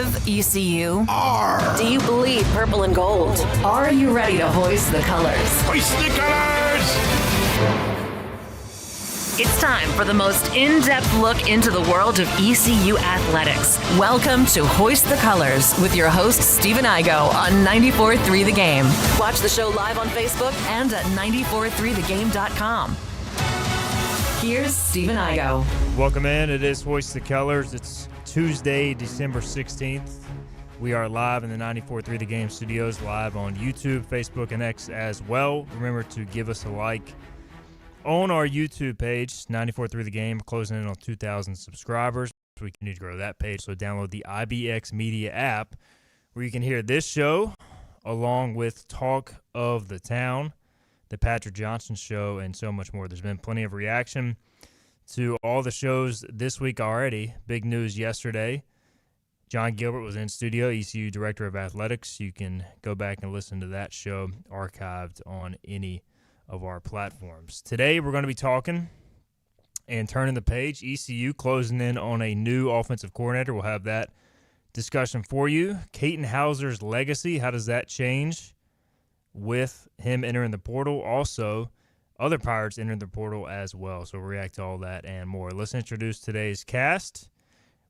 of ECU? R. Do you bleed purple and gold? Are you ready to hoist the colors? Hoist the colors! It's time for the most in-depth look into the world of ECU athletics. Welcome to Hoist the Colors with your host, Stephen Igo on 94.3 The Game. Watch the show live on Facebook and at 943thegame.com. Here's Stephen Igo. Welcome in. It is Hoist the Colors. It's Tuesday, December 16th. We are live in the 94.3 The Game studios, live on YouTube, Facebook, and X as well. Remember to give us a like on our YouTube page, 94.3 The Game, closing in on 2,000 subscribers. We need to grow that page, so download the IBX Media app where you can hear this show along with Talk of the Town, the Patrick Johnson Show, and so much more. There's been plenty of reaction to all the shows this week already. Big news yesterday. John Gilbert was in studio, ECU Director of Athletics. You can go back and listen to that show archived on any of our platforms. Today we're going to be talking and turning the page. ECU closing in on a new offensive coordinator. We'll have that discussion for you. Katen Hower's legacy, how does that change with him entering the portal? Also, other Pirates entering the portal as well. So we'll react to all that and more. Let's introduce today's cast.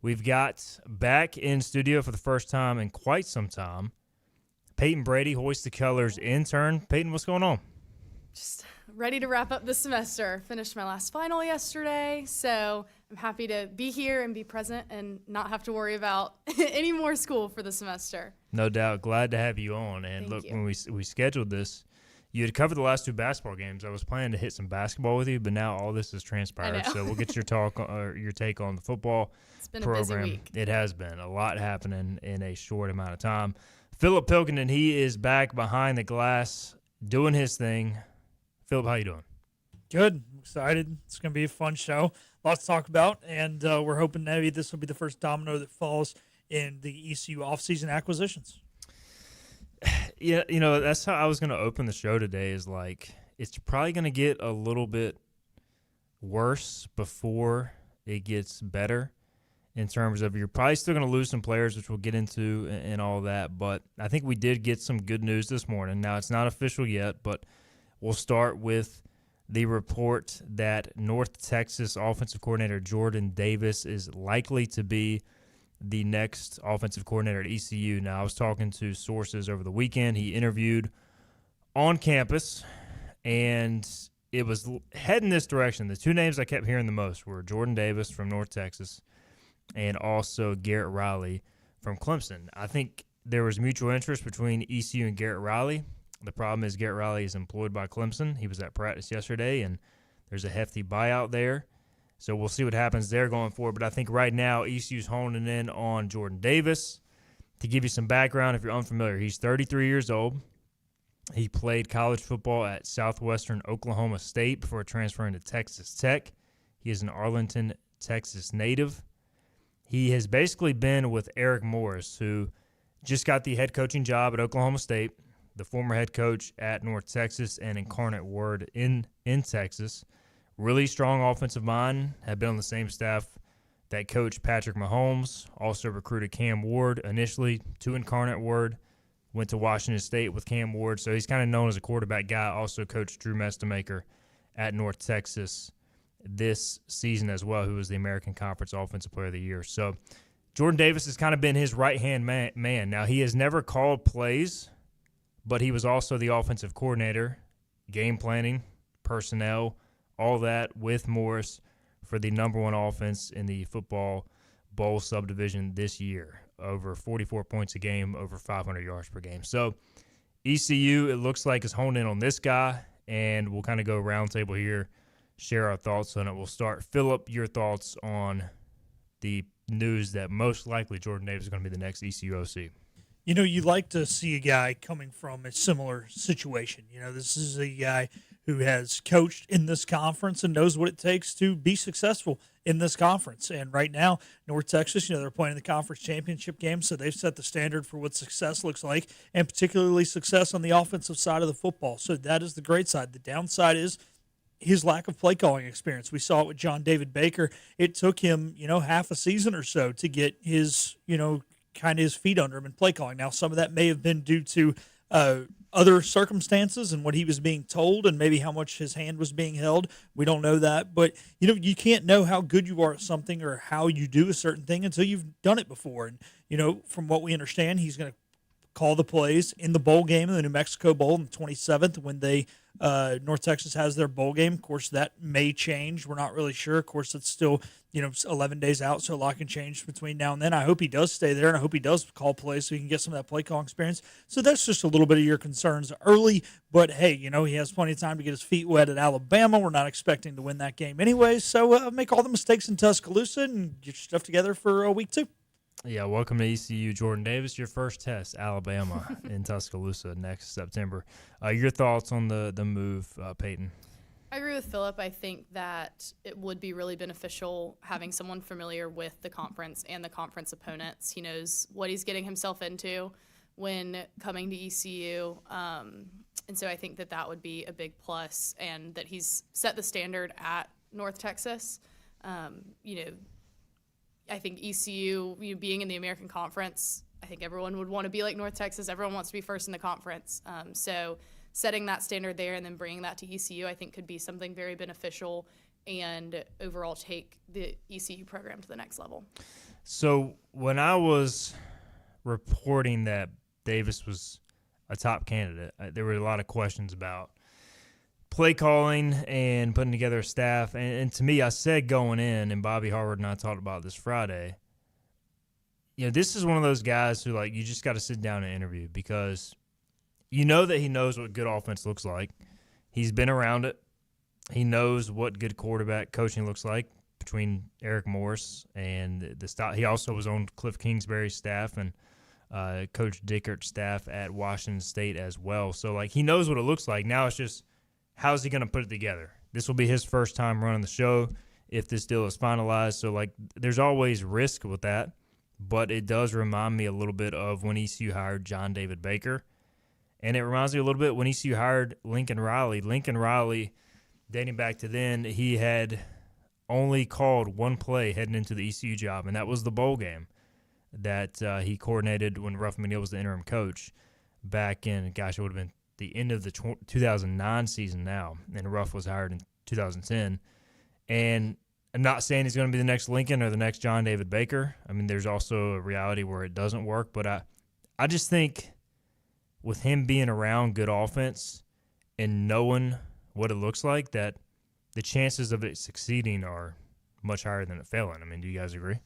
We've got back in studio for the first time in quite some time, Peyton Brady, Hoist the Colors intern. Peyton, what's going on? Just ready to wrap up the semester. Finished my last final yesterday, so I'm happy to be here and be present and not have to worry about any more school for the semester. No doubt. Glad to have you on. And Thank look, you. when we scheduled this, you had covered the last two basketball games. I was planning to hit some basketball with you, but now all this has transpired. So we'll get your talk or your take on the football It's been program. a busy week. It has been a lot happening in a short amount of time. Philip Pilkington, he is back behind the glass doing his thing. Philip, how you doing? Good. I'm excited. It's going to be a fun show. Lots to talk about, and we're hoping maybe this will be the first domino that falls in the ECU offseason acquisitions. Yeah, that's how I was going to open the show today is like it's probably going to get a little bit worse before it gets better in terms of you're probably still going to lose some players, which we'll get into and all that. But I think we did get some good news this morning. Now, it's not official yet, but we'll start with the report that North Texas offensive coordinator Jordan Davis is likely to be the next offensive coordinator at ECU. Now, I was talking to sources over the weekend. He interviewed on campus, and it was heading this direction. The two names I kept hearing the most were Jordan Davis from North Texas and also Garrett Riley from Clemson. I think there was mutual interest between ECU and Garrett Riley. The problem is Garrett Riley is employed by Clemson. He was at practice yesterday, and there's a hefty buyout there. So we'll see what happens there going forward. But I think right now ECU's honing in on Jordan Davis. To give you some background, if you're unfamiliar, he's 33 years old. He played college football at Southwestern Oklahoma State before transferring to Texas Tech. He is an Arlington, Texas native. He has basically been with Eric Morris, who just got the head coaching job at Oklahoma State, the former head coach at North Texas and Incarnate Word in Texas. Really strong offensive mind, had been on the same staff that coached Patrick Mahomes, also recruited Cam Ward initially to Incarnate Word, went to Washington State with Cam Ward, so he's kind of known as a quarterback guy, also coached Drew Mestamaker at North Texas this season as well, who was the American Conference Offensive Player of the Year. So Jordan Davis has kind of been his right-hand man. Now, he has never called plays, but he was also the offensive coordinator, game planning, personnel, all that with Morris for the number one offense in the football bowl subdivision this year. Over 44 points a game, over 500 yards per game. So ECU, it looks like, is honed in on this guy, and we'll kind of go round table here, share our thoughts on it. We'll start. Philip, your thoughts on the news that most likely Jordan Davis is going to be the next ECU OC. You know, you'd like to see a guy coming from a similar situation. You know, this is a guy who has coached in this conference and knows what it takes to be successful in this conference. And right now, North Texas, they're playing the conference championship game, so they've set the standard for what success looks like, and particularly success on the offensive side of the football. So that is the great side. The downside is his lack of play calling experience. We saw it with John David Baker. It took him, half a season or so to get his, kind of his feet under him in play calling. Now, some of that may have been due to other circumstances and what he was being told and maybe how much his hand was being held. We don't know that. But, you can't know how good you are at something or how you do a certain thing until you've done it before. And, from what we understand, he's going to call the plays in the bowl game, in the New Mexico Bowl on the 27th when North Texas has their bowl game. Of course, that may change. We're not really sure. Of course, it's still, 11 days out, so a lot can change between now and then. I hope he does stay there, and I hope he does call plays so he can get some of that play calling experience. So that's just a little bit of your concerns early. But, hey, he has plenty of time to get his feet wet at Alabama. We're not expecting to win that game anyway. So make all the mistakes in Tuscaloosa and get your stuff together for week 2. Yeah, welcome to ECU, Jordan Davis. Your first test, Alabama in Tuscaloosa next September. Your thoughts on the move, Peyton? I agree with Philip. I think that it would be really beneficial having someone familiar with the conference and the conference opponents. He knows what he's getting himself into when coming to ECU. And so I think that would be a big plus, and that he's set the standard at North Texas. I think ECU, being in the American Conference, I think everyone would want to be like North Texas. Everyone wants to be first in the conference. So setting that standard there and then bringing that to ECU, I think could be something very beneficial and overall take the ECU program to the next level. So when I was reporting that Davis was a top candidate, there were a lot of questions about play calling and putting together a staff. And to me, I said going in, and Bobby Harvard and I talked about this Friday, this is one of those guys who, you just got to sit down and interview, because that he knows what good offense looks like. He's been around it. He knows what good quarterback coaching looks like between Eric Morris and the style. He also was on Cliff Kingsbury's staff and Coach Dickert's staff at Washington State as well. So, he knows what it looks like. Now it's just, how's he going to put it together? This will be his first time running the show if this deal is finalized. So, there's always risk with that, but it does remind me a little bit of when ECU hired John David Baker. And it reminds me a little bit when ECU hired Lincoln Riley. Lincoln Riley, dating back to then, he had only called one play heading into the ECU job, and that was the bowl game that he coordinated when Ruff McNeil was the interim coach back in, it would have been the end of the 2009 season now, and Ruff was hired in 2010. And I'm not saying he's going to be the next Lincoln or the next John David Baker. I mean, there's also a reality where it doesn't work, but I just think with him being around good offense and knowing what it looks like, that the chances of it succeeding are much higher than it failing. I mean, do you guys agree?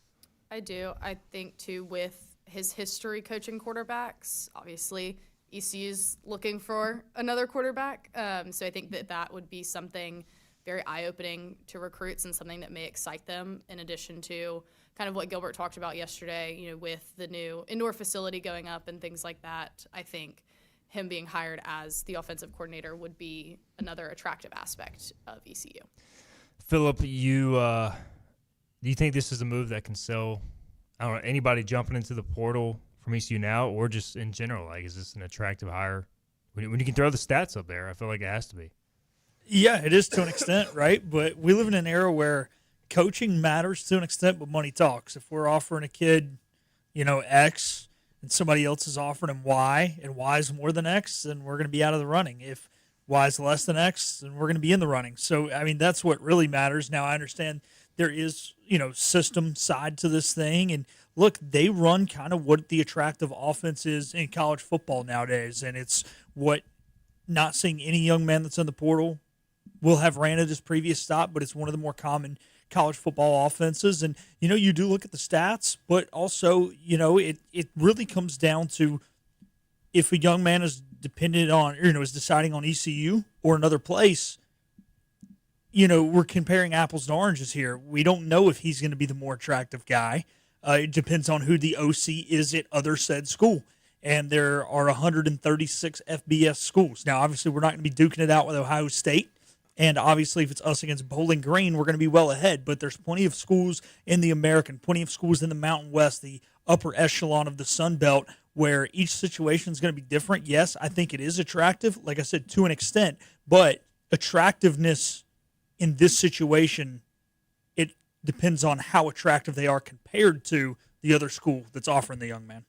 I do. I think, too, with his history coaching quarterbacks, obviously ECU's looking for another quarterback. So I think that would be something very eye-opening to recruits and something that may excite them, in addition to kind of what Gilbert talked about yesterday, with the new indoor facility going up and things like that. I think him being hired as the offensive coordinator would be another attractive aspect of ECU. Philip, do you think this is a move that can sell, I don't know, anybody jumping into the portal from ECU now, or just in general? Is this an attractive hire? When you can throw the stats up there, I feel like it has to be. Yeah, it is to an extent, right? But we live in an era where coaching matters to an extent, but money talks. If we're offering a kid, X, and somebody else is offering him Y, and Y is more than X, then we're going to be out of the running. If Y is less than X, then we're going to be in the running. So, I mean, that's what really matters. Now, I understand there is, system side to this thing. And look, they run kind of what the attractive offense is in college football nowadays. And it's what not seeing any young man that's in the portal will have ran at his previous stop, but it's one of the more common college football offenses. And, you do look at the stats, but also, it really comes down to if a young man is dependent on, is deciding on ECU or another place, we're comparing apples to oranges here. We don't know if he's going to be the more attractive guy. It depends on who the OC is at other said school. And there are 136 FBS schools. Now, obviously, we're not going to be duking it out with Ohio State. And obviously, if it's us against Bowling Green, we're going to be well ahead. But there's plenty of schools in the American, plenty of schools in the Mountain West, the upper echelon of the Sun Belt, where each situation is going to be different. Yes, I think it is attractive, like I said, to an extent. But attractiveness in this situation, it depends on how attractive they are compared to the other school that's offering the young man.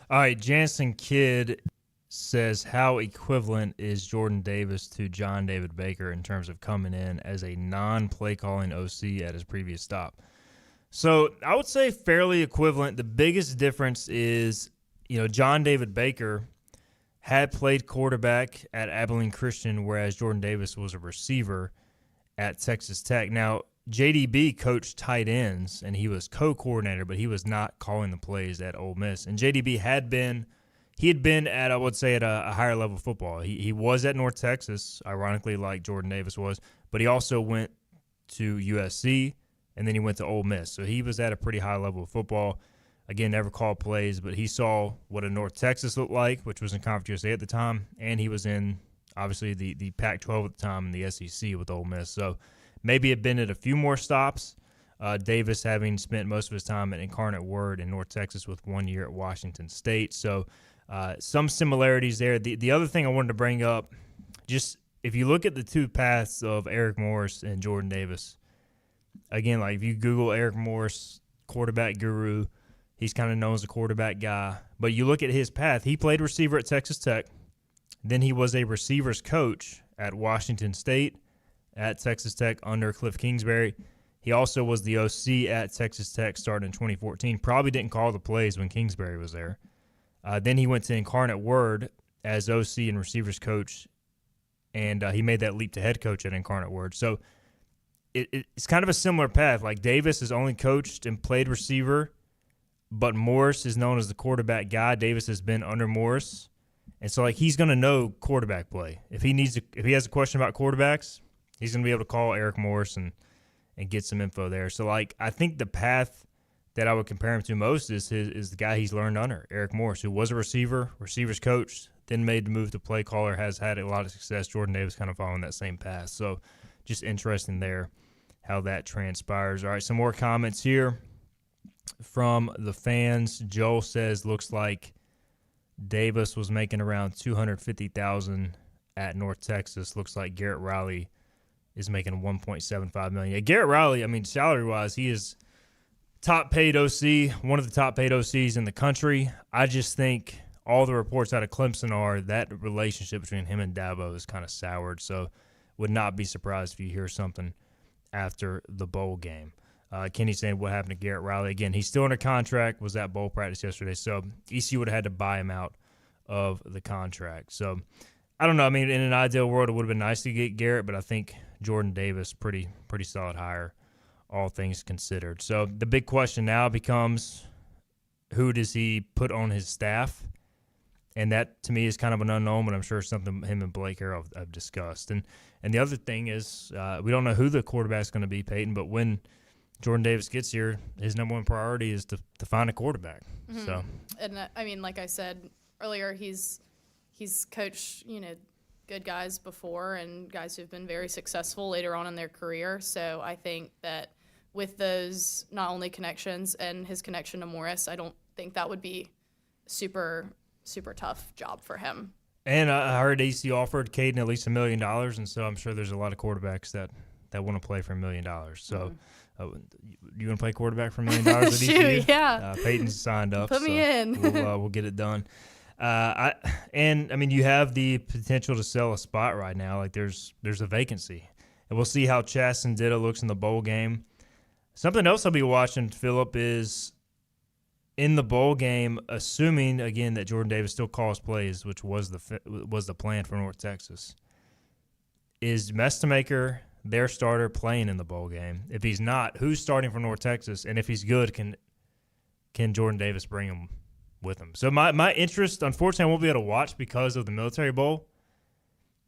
All right, Jansen Kidd says, how equivalent is Jordan Davis to John David Baker in terms of coming in as a non-play calling OC at his previous stop? So I would say fairly equivalent. The biggest difference is, John David Baker had played quarterback at Abilene Christian, whereas Jordan Davis was a receiver at Texas Tech. Now, JDB coached tight ends, and he was co-coordinator, but he was not calling the plays at Ole Miss. And JDB had been at, I would say, at a higher level of football. He was at North Texas, ironically, like Jordan Davis was, but he also went to USC, and then he went to Ole Miss. So he was at a pretty high level of football. Again, never called plays, but he saw what a North Texas looked like, which was in Conference USA at the time, and he was in, obviously, the Pac-12 at the time and the SEC with Ole Miss. So maybe had been at a few more stops, Davis having spent most of his time at Incarnate Word in North Texas with 1 year at Washington State. So some similarities there. The other thing I wanted to bring up, just if you look at the two paths of Eric Morris and Jordan Davis, again, like if you Google Eric Morris, quarterback guru, he's kind of known as a quarterback guy. But you look at his path, he played receiver at Texas Tech. Then he was a receivers coach at Washington State, at Texas Tech under Cliff Kingsbury. He also was the OC at Texas Tech starting in 2014. Probably didn't call the plays when Kingsbury was there. Then he went to Incarnate Word as OC and receivers coach, and he made that leap to head coach at Incarnate Word. So it's kind of a similar path. Like Davis has only coached and played receiver, but Morris is known as the quarterback guy. Davis has been under Morris, and so like he's going to know quarterback play. If he has a question about quarterbacks, he's going to be able to call Eric Morris and get some info there. So like I think the path that I would compare him to most is the guy he's learned under, Eric Morris, who was a receivers coach, then made the move to play caller, has had a lot of success. Jordan Davis kind of following that same path. So just interesting there how that transpires. All right, some more comments here from the fans. Joel says, looks like Davis was making around $250,000 at North Texas. Looks like Garrett Riley is making $1.75 million. Yeah, Garrett Riley, I mean, salary-wise, he is top-paid OC, one of the top-paid OCs in the country. I just think all the reports out of Clemson are that relationship between him and Dabo is kind of soured, so would not be surprised if you hear something after the bowl game. Kenny saying what happened to Garrett Riley. Again, he's still under contract, was at bowl practice yesterday, so ECU would have had to buy him out of the contract. So I don't know. I mean, in an ideal world, it would have been nice to get Garrett, but I think Jordan Davis, pretty solid hire, all things considered. So the big question now becomes, who does he put on his staff? And that, to me, is kind of an unknown, but I'm sure it's something him and Blake Harrell have discussed. And the other thing is, we don't know who the quarterback's going to be, Peyton, but when Jordan Davis gets here, his number one priority is to find a quarterback. Mm-hmm. So, and I mean, like I said earlier, he's coached, good guys before and guys who've been very successful later on in their career. So I think that with those not only connections and his connection to Morris, I don't think that would be super tough job for him. And I heard ECU offered Katen at least $1 million, and so I'm sure there's a lot of quarterbacks that want to play for $1 million. So you want to play quarterback for $1 million at ECU? Shoot, yeah. Peyton's signed up. Put me in. We'll get it done. I mean, you have the potential to sell a spot right now. Like there's a vacancy, and we'll see how Chasten Ditto looks in the bowl game. Something else I'll be watching, Phillip, is in the bowl game, assuming again that Jordan Davis still calls plays, which was the plan for North Texas. Is Mestemaker, their starter, playing in the bowl game? If he's not, who's starting for North Texas? And if he's good, can Jordan Davis bring him with him? So my interest, unfortunately, I won't be able to watch because of the Military Bowl.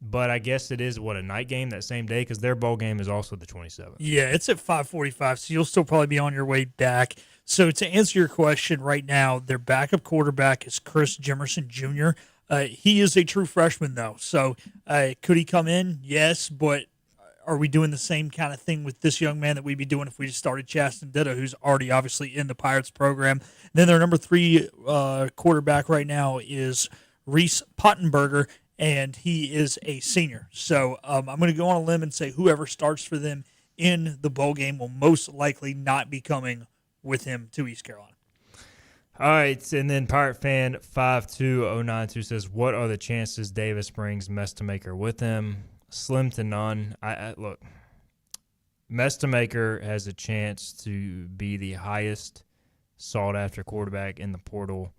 But I guess it is, a night game that same day, because their bowl game is also the 27th. Yeah, it's at 5:45, so you'll still probably be on your way back. So to answer your question right now, their backup quarterback is Chris Jimerson Jr. He is a true freshman, though. So could he come in? Yes, but are we doing the same kind of thing with this young man that we'd be doing if we just started Chasten Ditto, who's already obviously in the Pirates program? And then their number 3 quarterback right now is Reese Pottenberger, and he is a senior. So I'm going to go on a limb and say whoever starts for them in the bowl game will most likely not be coming with him to East Carolina. All right, and then Pirate Fan 52092 says, what are the chances Davis brings Mestamaker with him? Slim to none. Look, Mestamaker has a chance to be the highest sought-after quarterback in the portal,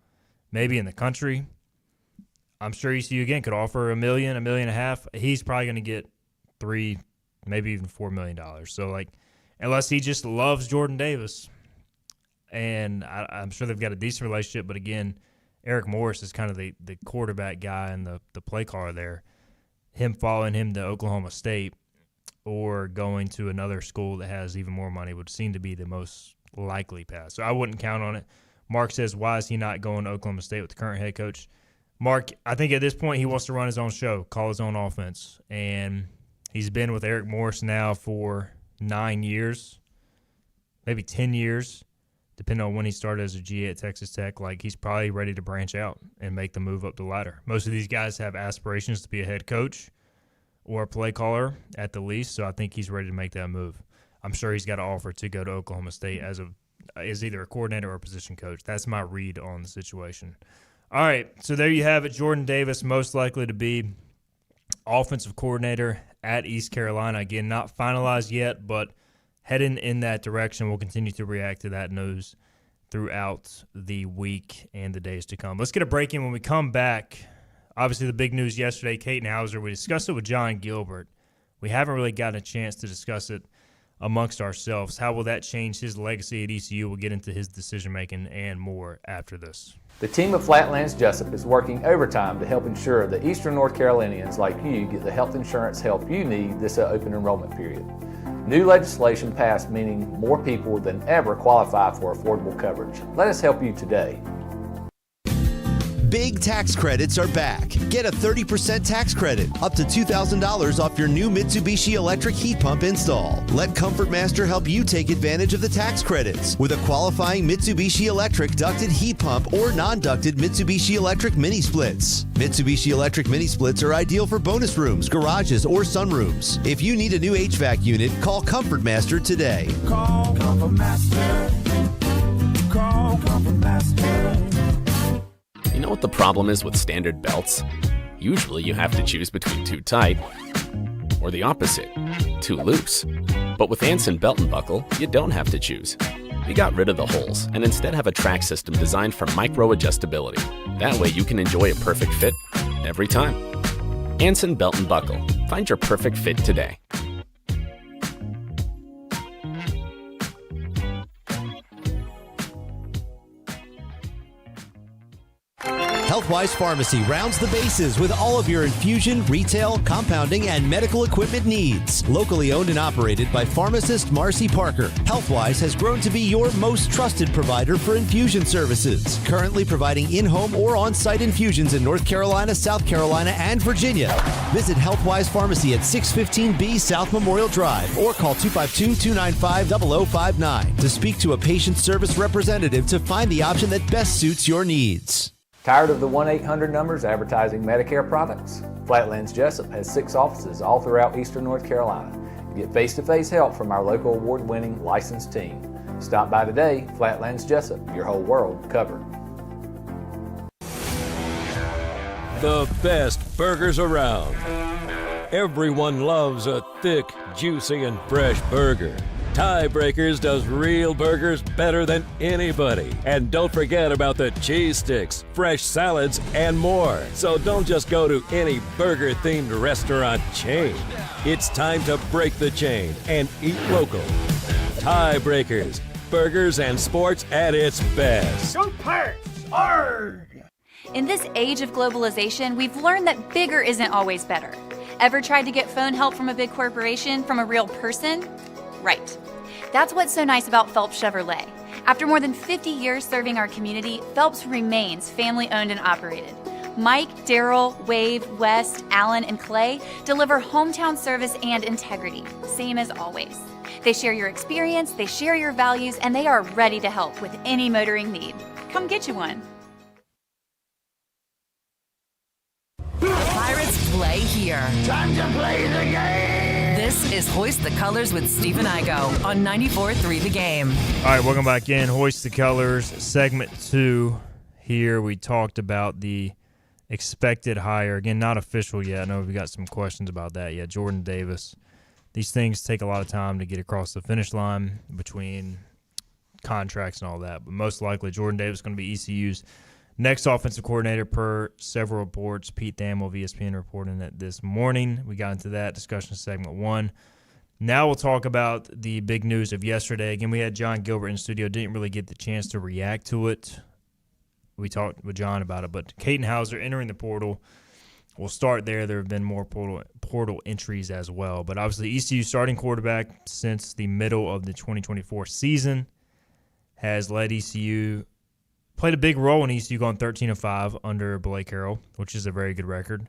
maybe in the country. I'm sure ECU, again, could offer $1 million, $1.5 million. He's probably going to get $3, maybe even $4 million. So, unless he just loves Jordan Davis. And I'm sure they've got a decent relationship, but again, Eric Morris is kind of the quarterback guy and the play caller there. Him following him to Oklahoma State or going to another school that has even more money would seem to be the most likely path. So I wouldn't count on it. Mark says, why is he not going to Oklahoma State with the current head coach? Mark, I think at this point he wants to run his own show, call his own offense. And he's been with Eric Morris now for 9 years, maybe 10 years. Depending on when he started as a GA at Texas Tech, he's probably ready to branch out and make the move up the ladder. Most of these guys have aspirations to be a head coach or a play caller at the least, so I think he's ready to make that move. I'm sure he's got an offer to go to Oklahoma State as either a coordinator or a position coach. That's my read on the situation. All right, so there you have it. Jordan Davis most likely to be offensive coordinator at East Carolina. Again, not finalized yet, but heading in that direction. We'll continue to react to that news throughout the week and the days to come. Let's get a break in. When we come back, obviously the big news yesterday, Katen Hower, we discussed it with John Gilbert. We haven't really gotten a chance to discuss it amongst ourselves. How will that change his legacy at ECU? We'll get into his decision-making and more after this. The team of Flatlands Jessup is working overtime to help ensure that Eastern North Carolinians like you get the health insurance help you need this open enrollment period. New legislation passed meaning more people than ever qualify for affordable coverage. Let us help you today. Big tax credits are back. Get a 30% tax credit, up to $2,000 off your new Mitsubishi electric heat pump install. Let Comfort Master help you take advantage of the tax credits with a qualifying Mitsubishi electric ducted heat pump or non-ducted Mitsubishi electric mini splits. Mitsubishi electric mini splits are ideal for bonus rooms, garages, or sunrooms. If you need a new HVAC unit, call Comfort Master today. Call Comfort Master. Call Comfort Master. You know what the problem is with standard belts? Usually you have to choose between too tight or the opposite, too loose. But with Anson Belt and Buckle, you don't have to choose. We got rid of the holes and instead have a track system designed for micro adjustability. That way you can enjoy a perfect fit every time. Anson Belt and Buckle. Find your perfect fit today. Healthwise Pharmacy rounds the bases with all of your infusion, retail, compounding, and medical equipment needs. Locally owned and operated by pharmacist Marcy Parker, Healthwise has grown to be your most trusted provider for infusion services. Currently providing in-home or on-site infusions in North Carolina, South Carolina, and Virginia. Visit Healthwise Pharmacy at 615B South Memorial Drive or call 252-295-0059 to speak to a patient service representative to find the option that best suits your needs. Tired of the 1-800 numbers advertising Medicare products? Flatlands Jessup has 6 offices all throughout Eastern North Carolina. Get face-to-face help from our local award-winning licensed team. Stop by today. Flatlands Jessup, your whole world covered. The best burgers around. Everyone loves a thick, juicy, and fresh burger. Tiebreakers does real burgers better than anybody. And don't forget about the cheese sticks, fresh salads, and more. So don't just go to any burger-themed restaurant chain. It's time to break the chain and eat local. Tiebreakers, burgers and sports at its best. Go Pirates! Arg! In this age of globalization, we've learned that bigger isn't always better. Ever tried to get phone help from a big corporation from a real person? Right. That's what's so nice about Phelps Chevrolet. After more than 50 years serving our community, Phelps remains family-owned and operated. Mike, Daryl, Wave, West, Allen, and Clay deliver hometown service and integrity, same as always. They share your experience, they share your values, and they are ready to help with any motoring need. Come get you one. Pirates play here. Time to play the game! This This is Hoist the Colors with Stephen Igo on 94.3 The Game. All right, welcome back in. Hoist the Colors, segment 2. Here we talked about the expected hire. Again, not official yet. I know we've got some questions about that yet. Jordan Davis. These things take a lot of time to get across the finish line between contracts and all that. But most likely, Jordan Davis is going to be ECU's next offensive coordinator per several reports. Pete Thamel of ESPN reporting that this morning. We got into that discussion in segment 1. Now we'll talk about the big news of yesterday. Again, we had John Gilbert in the studio. Didn't really get the chance to react to it. We talked with John about it, but Katen Hower entering the portal. We'll start there. There have been more portal entries as well. But obviously, ECU starting quarterback since the middle of the 2024 season has led ECU, played a big role in ECU going 13-5 under Blake Harrell, which is a very good record.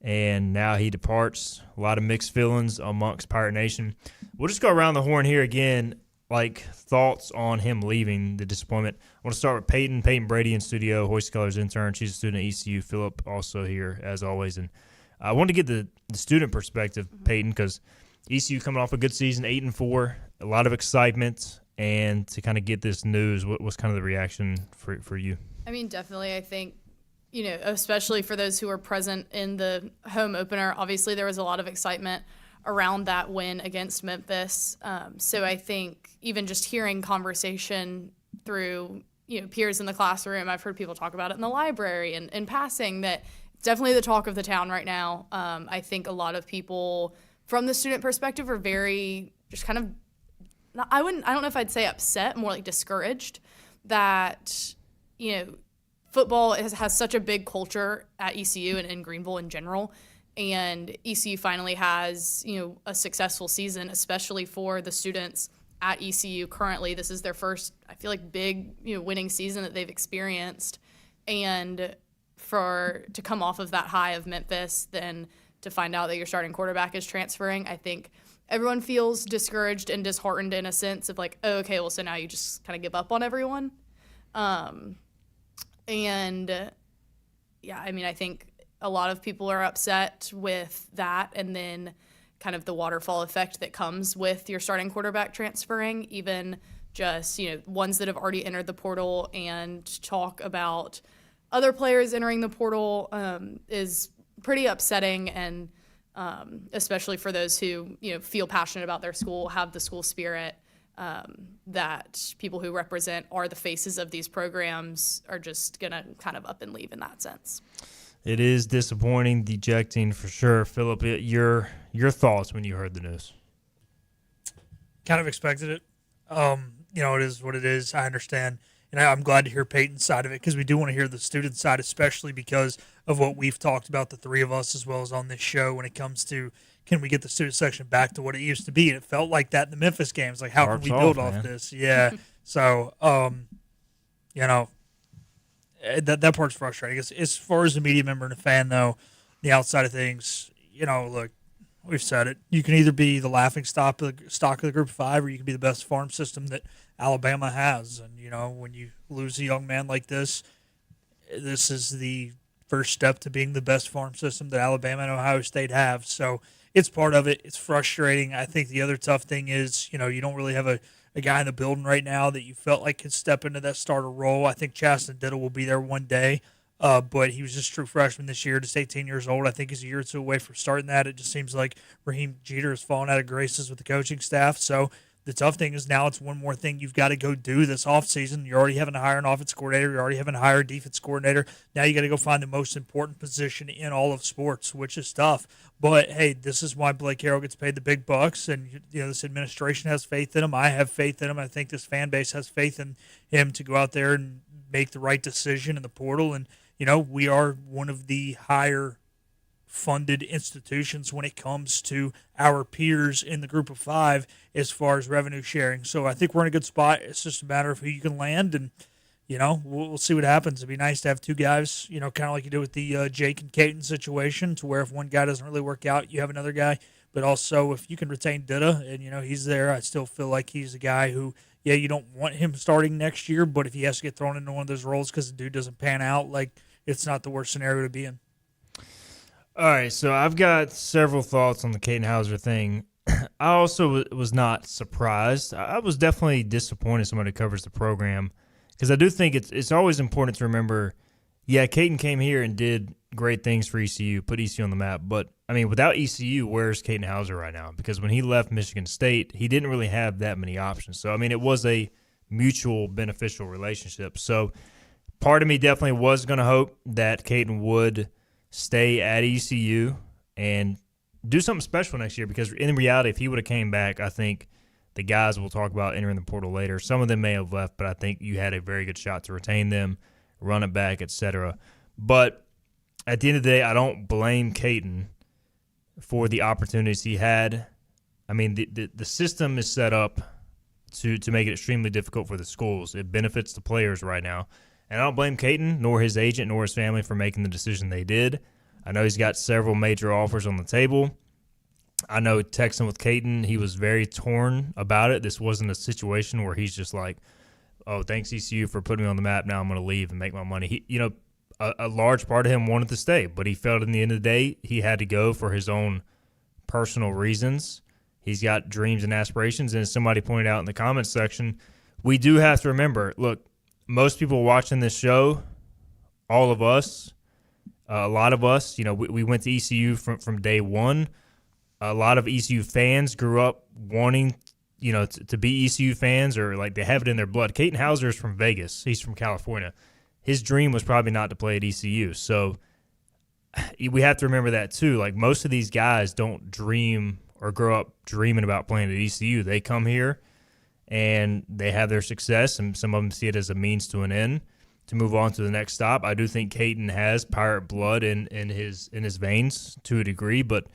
And now he departs. A lot of mixed feelings amongst Pirate Nation. We'll just go around the horn here again. Like, thoughts on him leaving, the disappointment. I want to start with Peyton Brady in studio, Hoist Colors intern. She's a student at ECU. Philip also here, as always. And I wanted to get the student perspective, Peyton, because ECU coming off a good season, 8-4, a lot of excitement. And to kind of get this news, what was kind of the reaction for you? I mean, definitely, I think, especially for those who were present in the home opener, obviously there was a lot of excitement around that win against Memphis. So I think even just hearing conversation through, peers in the classroom, I've heard people talk about it in the library and in passing, that it's definitely the talk of the town right now. I think a lot of people from the student perspective are very just kind of, I don't know if I'd say upset, more like discouraged that, football has such a big culture at ECU and in Greenville in general. And ECU finally has, a successful season, especially for the students at ECU currently. This is their first, I feel like, big, winning season that they've experienced. And to come off of that high of Memphis, then to find out that your starting quarterback is transferring, I think everyone feels discouraged and disheartened in a sense of like, oh, okay, well, so now you just kind of give up on everyone. I think a lot of people are upset with that, and then kind of the waterfall effect that comes with your starting quarterback transferring, even just, ones that have already entered the portal, and talk about other players entering the portal is pretty upsetting, and especially for those who, feel passionate about their school, have the school spirit, that people who represent are the faces of these programs are just going to kind of up and leave in that sense. It is disappointing, dejecting for sure. Philip, your thoughts when you heard the news? Kind of expected it. It is what it is. I understand. And I'm glad to hear Peyton's side of it, because we do want to hear the student side, especially because of what we've talked about, the three of us, as well as on this show, when it comes to can we get the student section back to what it used to be. And it felt like that in the Memphis games. Like, how can we build off this? Yeah. So, that part's frustrating. As far as a media member and a fan, though, the outside of things, look, we've said it. You can either be the laughing stock of the Group of 5, or you can be the best farm system that Alabama has. And, when you lose a young man like this is the first step to being the best farm system that Alabama and Ohio State have. So it's part of it. It's frustrating. I think the other tough thing is, you don't really have a guy in the building right now that you felt like could step into that starter role. I think Chasten Diddle will be there one day, but he was just a true freshman this year, just 18 years old. I think he's a year or two away from starting that. It just seems like Raheem Jeter has fallen out of graces with the coaching staff. So the tough thing is now it's one more thing you've got to go do this offseason. You're already having to hire an offense coordinator. You're already having to hire a defense coordinator. Now you got to go find the most important position in all of sports, which is tough. But, hey, this is why Blake Harrell gets paid the big bucks, and this administration has faith in him. I have faith in him. I think this fan base has faith in him to go out there and make the right decision in the portal. And, we are one of the higher funded institutions when it comes to our peers in the Group of 5 as far as revenue sharing. So I think we're in a good spot. It's just a matter of who you can land, and we'll see what happens. It'd be nice to have two guys, kind of like you do with the Jake and Katen situation, to where if one guy doesn't really work out, you have another guy. But also, if you can retain Dida and he's there, I still feel like he's a guy who, you don't want him starting next year, but if he has to get thrown into one of those roles because the dude doesn't pan out, it's not the worst scenario to be in. All right, so I've got several thoughts on the Katen Hower thing. I also was not surprised. I was definitely disappointed somebody who covers the program because I do think it's always important to remember, yeah, Katen came here and did great things for ECU, put ECU on the map. But, I mean, without ECU, where's Katen Hower right now? Because when he left Michigan State, he didn't really have that many options. So, I mean, it was a mutual beneficial relationship. So, part of me definitely was going to hope that Katen would stay at ECU and do something special next year, because in reality, if he would have came back, I think the guys we'll talk about entering the portal later, some of them may have left, but I think you had a very good shot to retain them, run it back, etc. But at the end of the day, I don't blame Katen for the opportunities he had. I mean, the system is set up to make it extremely difficult for the schools. It benefits the players right now. And I don't blame Katen, nor his agent, nor his family for making the decision they did. I know he's got several major offers on the table. I know texting with Katen, he was very torn about it. This wasn't a situation where he's just like, oh, thanks ECU for putting me on the map. Now I'm going to leave and make my money. A large part of him wanted to stay, but he felt at the end of the day he had to go for his own personal reasons. He's got dreams and aspirations, and as somebody pointed out in the comments section, we do have to remember, look, most people watching this show, all of us, a lot of us, we went to ECU from day one. A lot of ECU fans grew up wanting, to be ECU fans, or like they have it in their blood. Katen Hower is from Vegas. He's from California. His dream was probably not to play at ECU. So we have to remember that too. Like, most of these guys don't dream or grow up dreaming about playing at ECU. They come here and they have their success, and some of them see it as a means to an end to move on to the next stop. I do think Katen has Pirate blood in his veins to a degree, but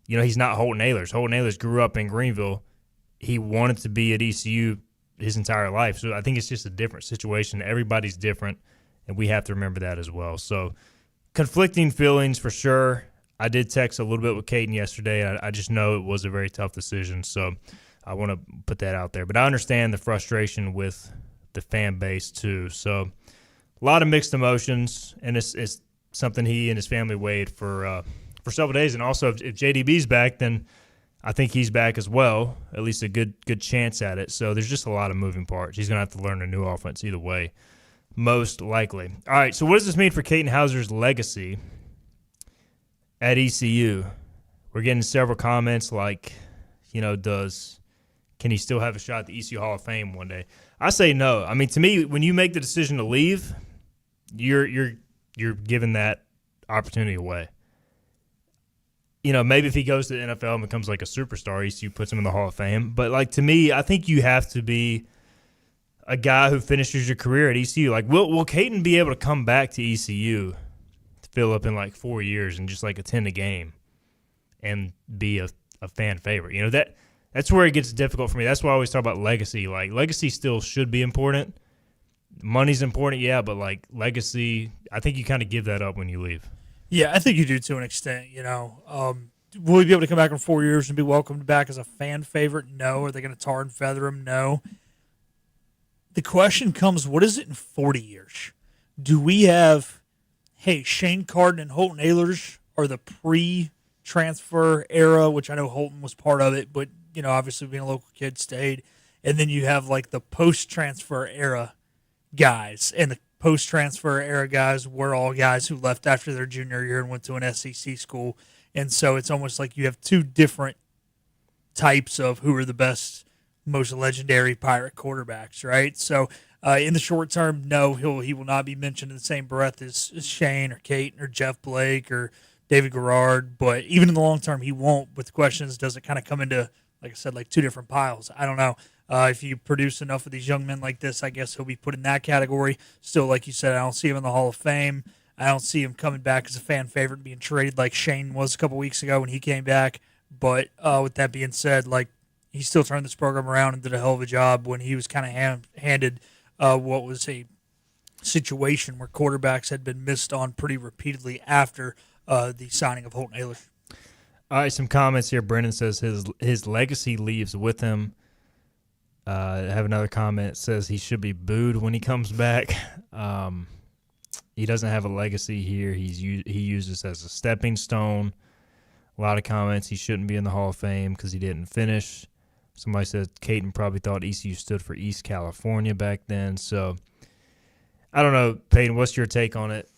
he's not Holton Ahlers. Holton Ahlers grew up in Greenville. He wanted to be at ECU his entire life. So I think it's just a different situation. Everybody's different, and we have to remember that as well. So conflicting feelings for sure. I did text a little bit with Katen yesterday. I just know it was a very tough decision, so I want to put that out there. But I understand the frustration with the fan base too. So a lot of mixed emotions, and it's something he and his family weighed for several days. And also, if JDB's back, then I think he's back as well, at least a good chance at it. So there's just a lot of moving parts. He's going to have to learn a new offense either way, most likely. All right, so what does this mean for Katen Hower's legacy at ECU? We're getting several comments like, can he still have a shot at the ECU Hall of Fame one day? I say no. I mean, to me, when you make the decision to leave, you're giving that opportunity away. Maybe if he goes to the NFL and becomes like a superstar, ECU puts him in the Hall of Fame. But, like, to me, I think you have to be a guy who finishes your career at ECU. Like, will Katen be able to come back to ECU to fill up in, like, 4 years and just, like, attend a game and be a fan favorite? That's where it gets difficult for me. That's why I always talk about legacy. Like, legacy still should be important. Money's important, yeah, but, like, legacy, I think you kind of give that up when you leave. Yeah, I think you do to an extent, Will he be able to come back in 4 years and be welcomed back as a fan favorite? No. Are they going to tar and feather him? No. The question comes, what is it in 40 years? Do we have, Shane Carden and Holton Ahlers are the pre-transfer era, which I know Holton was part of it, but, obviously being a local kid stayed. And then you have, like, the post-transfer era guys, and the post-transfer era guys were all guys who left after their junior year and went to an SEC school. And so it's almost like you have two different types of who are the best, most legendary Pirate quarterbacks, right? So in the short term, no, he will not be mentioned in the same breath as Shane or Katen or Jeff Blake or David Garrard. But even in the long term, he won't. But the question is, does it kind of come into, like I said, like two different piles? I don't know. If you produce enough of these young men like this, I guess he'll be put in that category. Still, like you said, I don't see him in the Hall of Fame. I don't see him coming back as a fan favorite and being traded like Shane was a couple weeks ago when he came back. But with that being said, like, he still turned this program around and did a hell of a job when he was kind of handed what was a situation where quarterbacks had been missed on pretty repeatedly after the signing of Holton Ahlers. All right, some comments here. Brendan says his legacy leaves with him. I have another comment that says he should be booed when he comes back. He doesn't have a legacy here. He uses as a stepping stone. A lot of comments, he shouldn't be in the Hall of Fame because he didn't finish. Somebody said Katen probably thought ECU stood for East California back then. So, I don't know, Peyton, what's your take on it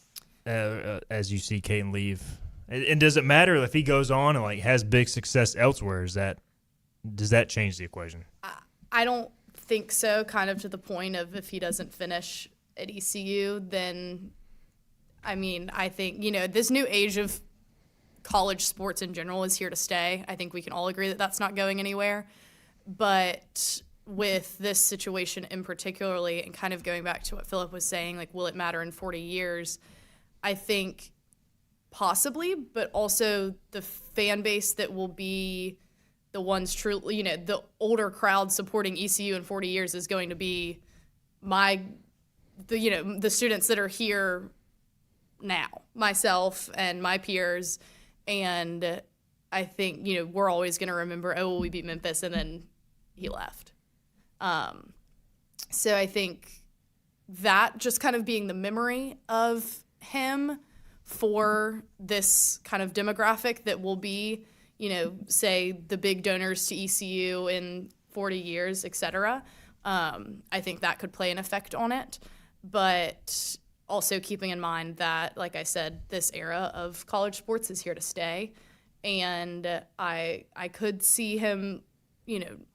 as you see Katen leave? And does it matter if he goes on and like has big success elsewhere? Does that change the equation? I don't think so, kind of to the point of if he doesn't finish at ECU, then, I mean, I think, this new age of college sports in general is here to stay. I think we can all agree that that's not going anywhere. But with this situation in particularly, and kind of going back to what Philip was saying, like, will it matter in 40 years? I think possibly, but also the fan base that will be the ones truly, the older crowd supporting ECU in 40 years is going to be the students that are here now, myself and my peers. And I think, we're always going to remember, oh, well, we beat Memphis and then he left. So I think that just kind of being the memory of him for this kind of demographic that will be, say the big donors to ECU in 40 years, et cetera. I think that could play an effect on it. But also keeping in mind that, like I said, this era of college sports is here to stay. And I could see him,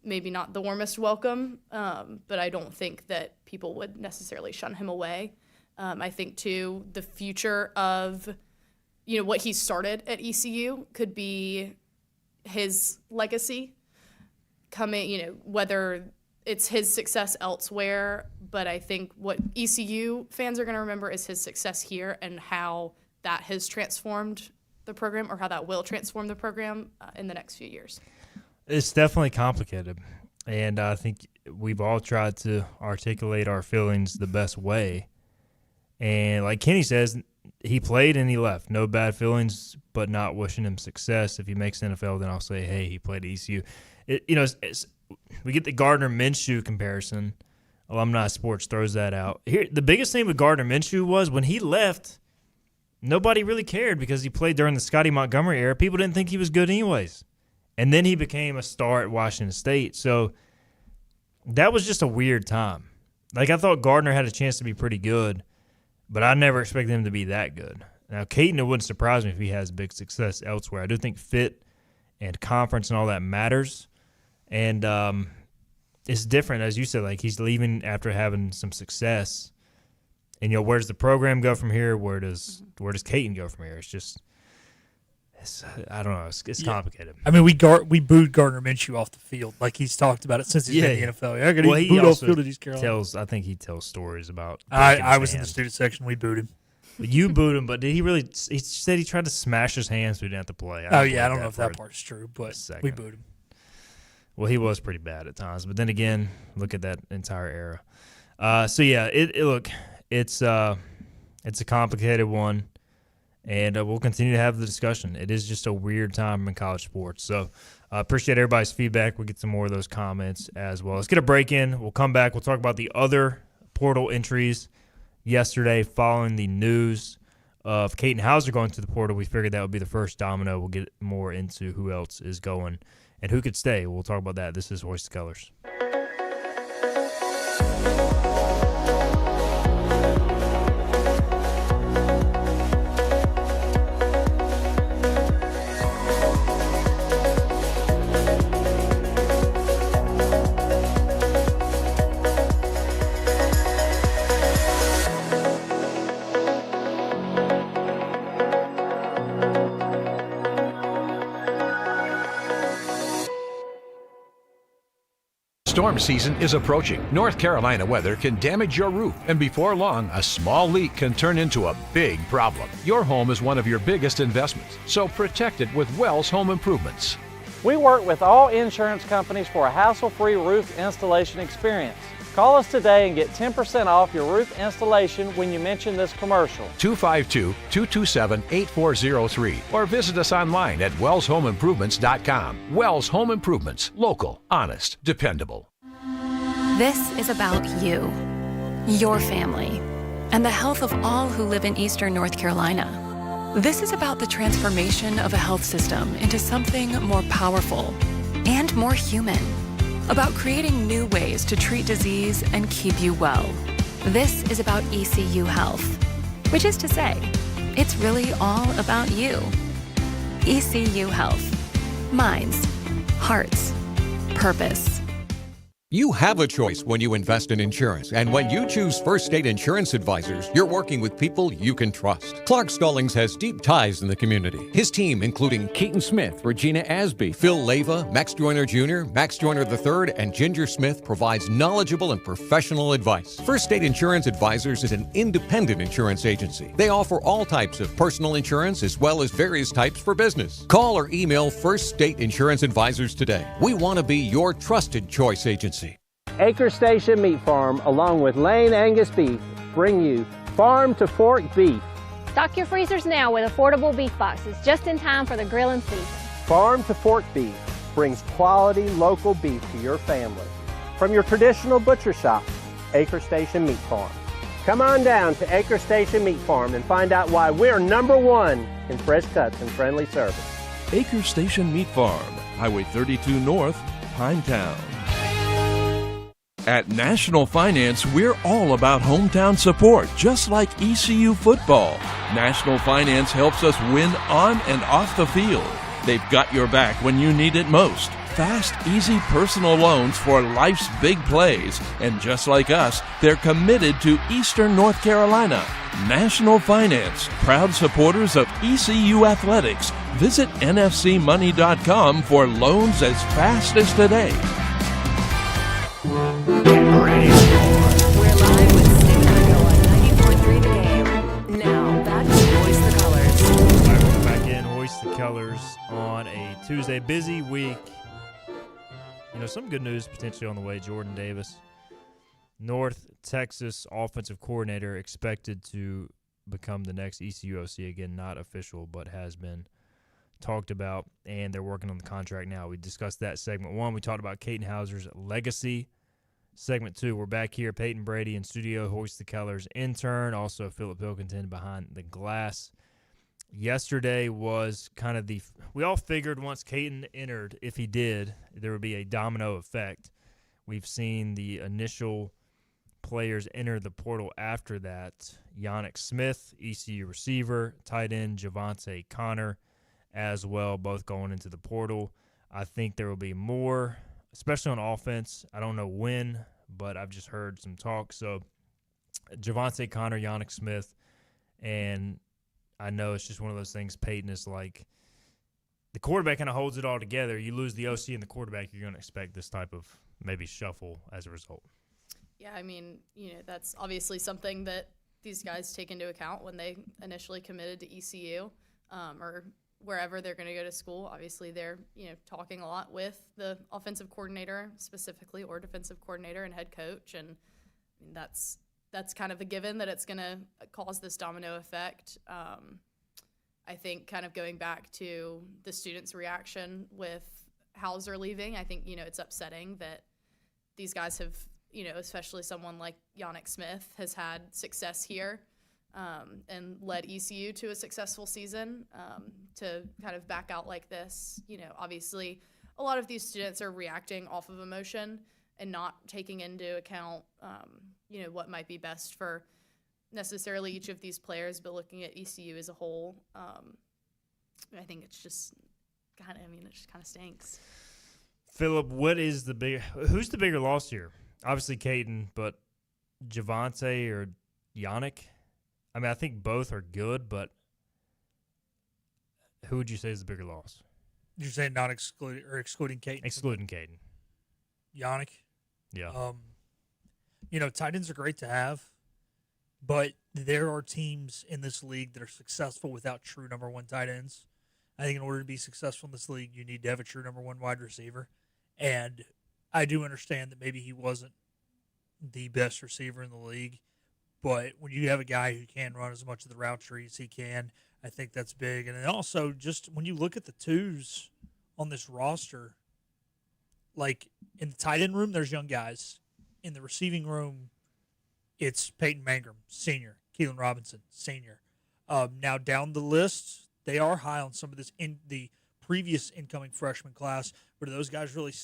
maybe not the warmest welcome, but I don't think that people would necessarily shun him away. I think, too, the future of, what he started at ECU could be his legacy coming, whether it's his success elsewhere, but I think what ECU fans are going to remember is his success here and how that has transformed the program, or how that will transform the program in the next few years. It's definitely complicated, and I think we've all tried to articulate our feelings the best way. And like Kenny says, he played and he left. No bad feelings, but not wishing him success. If he makes NFL, then I'll say, hey, he played at ECU. We get the Gardner Minshew comparison. Alumni Sports throws that out. Here, the biggest thing with Gardner Minshew was when he left, nobody really cared because he played during the Scotty Montgomery era. People didn't think he was good anyways. And then he became a star at Washington State. So that was just a weird time. Like, I thought Gardner had a chance to be pretty good, but I never expected him to be that good. Now, Katen, it wouldn't surprise me if he has big success elsewhere. I do think fit and conference and all that matters. And it's different, as you said, like he's leaving after having some success. And, where does the program go from here? Where does Katen go from here? It's just – I don't know. It's complicated. I mean, we booed Gardner Minshew off the field. Like, he's talked about it since he's been in the NFL. He booed off the field at East Carolina. I think he tells stories about I was in the student section. We booed him. You booed him, but did he really – he said he tried to smash his hands so he didn't have to play. I don't know if that part's true, but we booed him. Well, he was pretty bad at times. But then again, look at that entire era. It's a complicated one. And we'll continue to have the discussion. It is just a weird time in college sports. So appreciate everybody's feedback. We'll get some more of those comments as well. Let's get a break in. We'll come back. We'll talk about the other portal entries yesterday following the news of Katen Hower going to the portal. We figured that would be the first domino. We'll get more into who else is going and who could stay. We'll talk about that. This is Hoist the Colors. Storm season is approaching. North Carolina weather can damage your roof, and before long, a small leak can turn into a big problem. Your home is one of your biggest investments, so protect it with Wells Home Improvements. We work with all insurance companies for a hassle-free roof installation experience. Call us today and get 10% off your roof installation when you mention this commercial. 252-227-8403 or visit us online at wellshomeimprovements.com. Wells Home Improvements. Local, honest, dependable. This is about you, your family, and the health of all who live in Eastern North Carolina. This is about the transformation of a health system into something more powerful and more human. About creating new ways to treat disease and keep you well. This is about ECU Health, which is to say, it's really all about you. ECU Health. Minds, hearts, purpose. You have a choice when you invest in insurance, and when you choose First State Insurance Advisors, you're working with people you can trust. Clark Stallings has deep ties in the community. His team, including Katen Smith, Regina Asby, Phil Leyva, Max Joyner Jr., Max Joyner III, and Ginger Smith, provides knowledgeable and professional advice. First State Insurance Advisors is an independent insurance agency. They offer all types of personal insurance as well as various types for business. Call or email First State Insurance Advisors today. We want to be your trusted choice agency. Acre Station Meat Farm, along with Lane Angus Beef, bring you Farm to Fork Beef. Stock your freezers now with affordable beef boxes just in time for the grilling season. Farm to Fork Beef brings quality local beef to your family. From your traditional butcher shop, Acre Station Meat Farm. Come on down to Acre Station Meat Farm and find out why we're #1 in fresh cuts and friendly service. Acre Station Meat Farm, Highway 32 North, Pinetown. At National Finance, we're all about hometown support, just like ECU football. National Finance helps us win on and off the field. They've got your back when you need it most. Fast, easy personal loans for life's big plays. And just like us, they're committed to Eastern North Carolina. National Finance, proud supporters of ECU athletics. Visit nfcmoney.com for loans as fast as today. We're live with Stephen Igo on 94.3 The Game. Now, back to Hoist the Colors. All right, welcome back in. Hoist the Colors on a Tuesday. Busy week. You know, some good news potentially on the way. Jordan Davis, North Texas offensive coordinator, expected to become the next ECU OC. Again, not official, but has been talked about, and they're working on the contract now. We discussed that segment 1. We talked about Katen Hower's legacy. Segment 2, we're back here. Peyton Brady in studio, Hoist the Colors intern, also Philip Pilkington behind the glass. Yesterday was kind of we all figured once Katen entered, if he did, there would be a domino effect. We've seen the initial players enter the portal after that. Yannick Smith, ECU receiver, tight end Javante Connor as well, both going into the portal. I think there will be more, especially on offense. I don't know when, but I've just heard some talk. So Javante Connor, Yannick Smith, and I know it's just one of those things. Peyton is like, the quarterback kind of holds it all together. You lose the OC and the quarterback, you're going to expect this type of maybe shuffle as a result. Yeah, I mean, that's obviously something that these guys take into account when they initially committed to ECU or wherever they're going to go to school. Obviously, they're talking a lot with the offensive coordinator specifically, or defensive coordinator and head coach, and I mean, that's kind of a given that it's going to cause this domino effect. I think kind of going back to the students' reaction with Hauser leaving, I think it's upsetting that these guys have, especially someone like Yannick Smith has had success here. And led ECU to a successful season, to kind of back out like this. Obviously, a lot of these students are reacting off of emotion and not taking into account, what might be best for necessarily each of these players, but looking at ECU as a whole. I think it's just it just kind of stinks. Philip, who's the bigger loss here? Obviously Katen, but Javante or Yannick? I mean, I think both are good, but who would you say is the bigger loss? You're saying not excluding Katen? Excluding Katen. Yannick? Yeah. Tight ends are great to have, but there are teams in this league that are successful without true number one tight ends. I think in order to be successful in this league, you need to have a true number one wide receiver. And I do understand that maybe he wasn't the best receiver in the league, but when you have a guy who can run as much of the route tree as he can, I think that's big. And then also, just when you look at the twos on this roster, like in the tight end room, there's young guys. In the receiving room, it's Peyton Mangrum, senior. Keelan Robinson, senior. Now down the list, they are high on some of this in the previous incoming freshman class. But are those guys really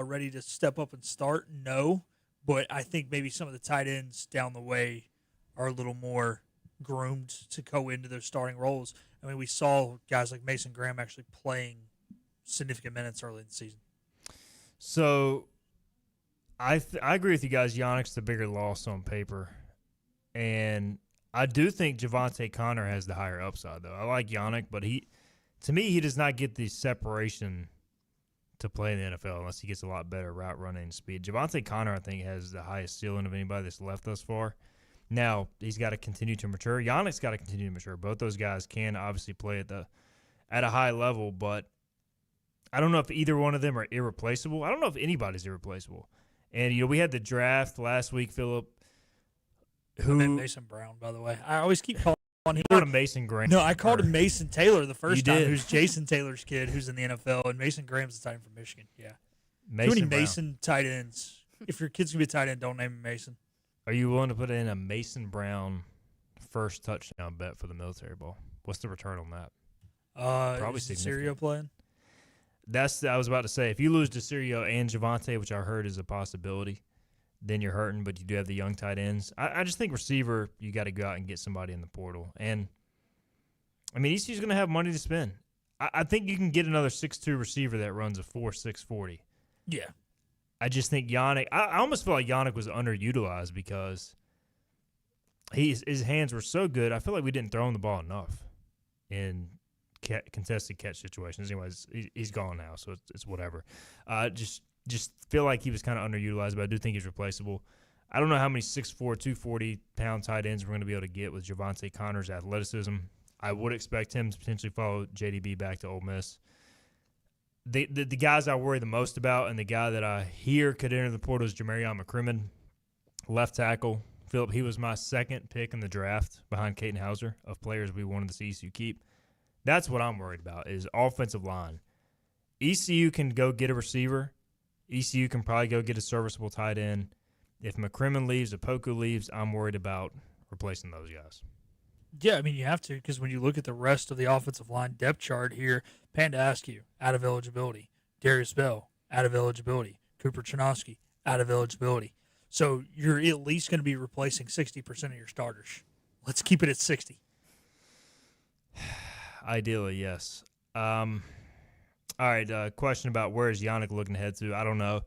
ready to step up and start? No. But I think maybe some of the tight ends down the way are a little more groomed to go into their starting roles. I mean, we saw guys like Mason Graham actually playing significant minutes early in the season. So I agree with you guys. Yannick's the bigger loss on paper. And I do think Javante Connor has the higher upside, though. I like Yannick, but to me, he does not get the separation to play in the NFL unless he gets a lot better route running speed. Javante Connor, I think, has the highest ceiling of anybody that's left thus far. Now, he's got to continue to mature. Yannick's got to continue to mature. Both those guys can obviously play at a high level, but I don't know if either one of them are irreplaceable. I don't know if anybody's irreplaceable. And, we had the draft last week, Philip. I meant Mason Brown, by the way. I always keep calling him. You called him Mason Graham. No, I called him Mason Taylor the first time, did. who's Jason Taylor's kid, who's in the NFL, and Mason Graham's the tight end from Michigan. Yeah. Too many Brown. Mason tight ends. If your kid's going to be a tight end, don't name him Mason. Are you willing to put in a Mason Brown first touchdown bet for the military ball? What's the return on that? Probably Syrio playing. I was about to say, if you lose to Syrio and Javante, which I heard is a possibility, then you're hurting, but you do have the young tight ends. I just think receiver, you got to go out and get somebody in the portal. And, I mean, ECU's going to have money to spend. I think you can get another 6'2 receiver that runs a 4.6 40. Yeah. I just think Yannick – I almost feel like Yannick was underutilized because his hands were so good. I feel like we didn't throw him the ball enough in contested catch situations. Anyways, he's gone now, so it's whatever. Just feel like he was kind of underutilized, but I do think he's replaceable. I don't know how many 6'4", 240-pound tight ends we're going to be able to get with Javante Connor's athleticism. I would expect him to potentially follow JDB back to Ole Miss. The guys I worry the most about and the guy that I hear could enter the portal is Jamarion McCrimmon, left tackle. Philip, he was my second pick in the draft behind Katen Hower of players we wanted to see ECU keep. That's what I'm worried about is offensive line. ECU can go get a receiver. ECU can probably go get a serviceable tight end. If McCrimmon leaves, if Poku leaves, I'm worried about replacing those guys. Yeah, I mean, you have to because when you look at the rest of the offensive line depth chart here, Panda Askew, out of eligibility. Darius Bell, out of eligibility. Cooper Chinosky, out of eligibility. So you're at least going to be replacing 60% of your starters. Let's keep it at 60. Ideally, yes. All right, question about where is Yannick looking to head to? I don't know.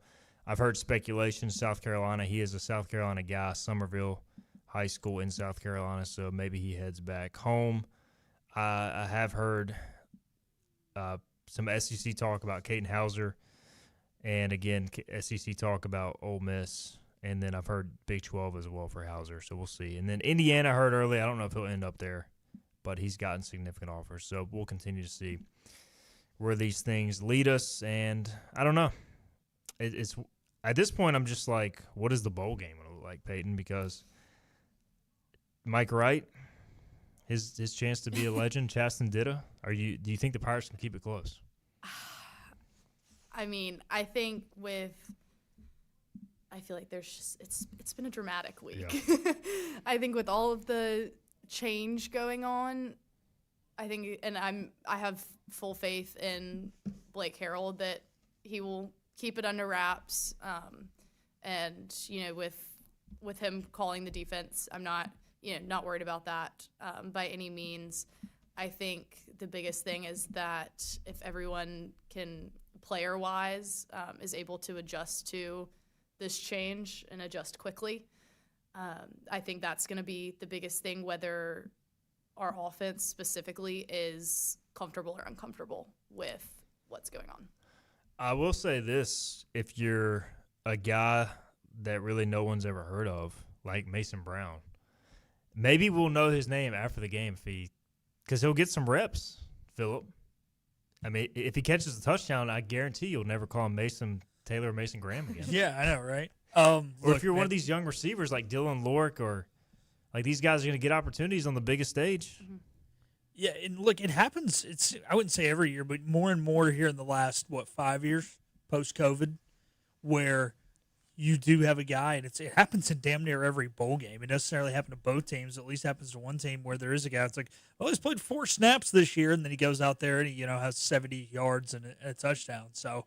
I've heard speculation, South Carolina. He is a South Carolina guy, Summerville High School in South Carolina, so maybe he heads back home. I have heard some SEC talk about Katen Hower, and again, SEC talk about Ole Miss, and then I've heard Big 12 as well for Hower, so we'll see. And then Indiana, I heard early. I don't know if he'll end up there, but he's gotten significant offers, so we'll continue to see where these things lead us, and I don't know. It's at this point, I'm just like, what is the bowl game going to look like, Peyton? Because Mike Wright, his chance to be a legend, Chasten Ditta. Do you think the Pirates can keep it close? I mean, I think I feel like there's just it's been a dramatic week. Yeah. I think with all of the change going on, I think, and I have full faith in Blake Harrell that he will keep it under wraps. And with him calling the defense, I'm not worried about that by any means. I think the biggest thing is that if everyone can, player-wise, is able to adjust to this change and adjust quickly, I think that's going to be the biggest thing, whether our offense specifically is comfortable or uncomfortable with what's going on. I will say this, if you're a guy that really no one's ever heard of, like Mason Brown, maybe we'll know his name after the game because he'll get some reps, Philip. I mean, if he catches a touchdown, I guarantee you'll never call him Mason Taylor or Mason Graham again. Yeah, I know, right? Or if you're one of these young receivers like Dylan Lork or like these guys are going to get opportunities on the biggest stage. Mm-hmm. Yeah, and look, it happens. I wouldn't say every year, but more and more here in the last 5 years post-COVID, where you do have a guy, and it happens in damn near every bowl game. It doesn't necessarily happen to both teams. At least happens to one team where there is a guy that's like, oh, he's played 4 snaps this year, and then he goes out there and he has 70 yards and a touchdown. So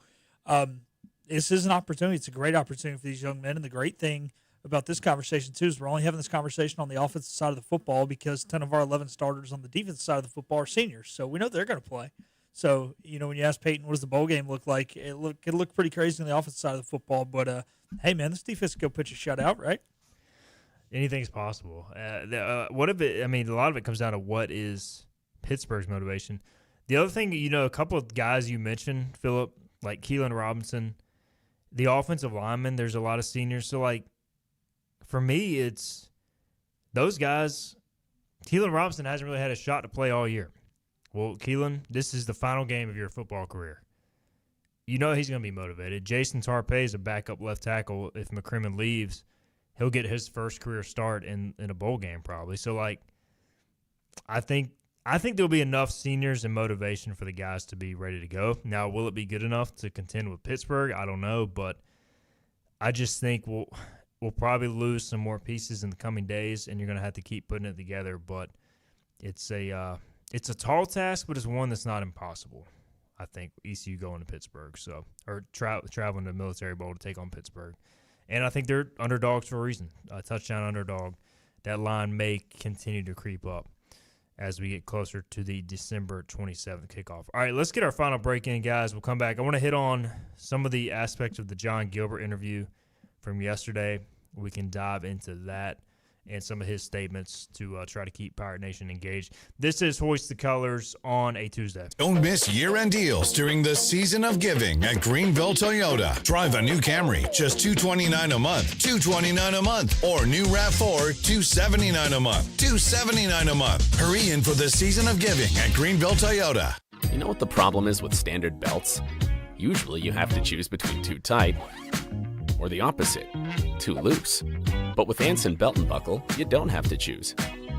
this is an opportunity. It's a great opportunity for these young men, and the great thing about this conversation, too, is we're only having this conversation on the offensive side of the football because 10 of our 11 starters on the defensive side of the football are seniors. So we know they're going to play. So, when you ask Peyton, what does the bowl game look like? It looked pretty crazy on the offensive side of the football. But, hey, man, this defense can go pitch a shutout, right? Anything's possible. What if it? I mean, a lot of it comes down to what is Pittsburgh's motivation. The other thing, a couple of guys you mentioned, Phillip, like Keelan Robinson, the offensive linemen, there's a lot of seniors. So, like, for me, it's those guys. Keelan Robinson hasn't really had a shot to play all year. Well, Keelan, this is the final game of your football career. He's going to be motivated. Jason Tarpey is a backup left tackle. If McCrimmon leaves, he'll get his first career start in a bowl game probably. So, like, I think there'll be enough seniors and motivation for the guys to be ready to go. Now, will it be good enough to contend with Pittsburgh? I don't know, but I just think we'll probably lose some more pieces in the coming days, and you're going to have to keep putting it together. But it's a tall task, but it's one that's not impossible. I think ECU going to Pittsburgh, or traveling to Military Bowl to take on Pittsburgh, and I think they're underdogs for a reason. A touchdown underdog. That line may continue to creep up as we get closer to the December 27th kickoff. All right, let's get our final break in, guys. We'll come back. I want to hit on some of the aspects of the John Gilbert interview from yesterday. We can dive into that and some of his statements to try to keep Pirate Nation engaged. This is Hoist the Colors on a Tuesday. Don't miss year-end deals during the Season of Giving at Greenville Toyota. Drive a new Camry, just $229 a month, $229 a month. Or new RAV4, $279 a month, $279 a month. Hurry in for the Season of Giving at Greenville Toyota. You know what the problem is with standard belts? Usually you have to choose between too tight or the opposite, too loose. But with Anson Belt and Buckle, you don't have to choose.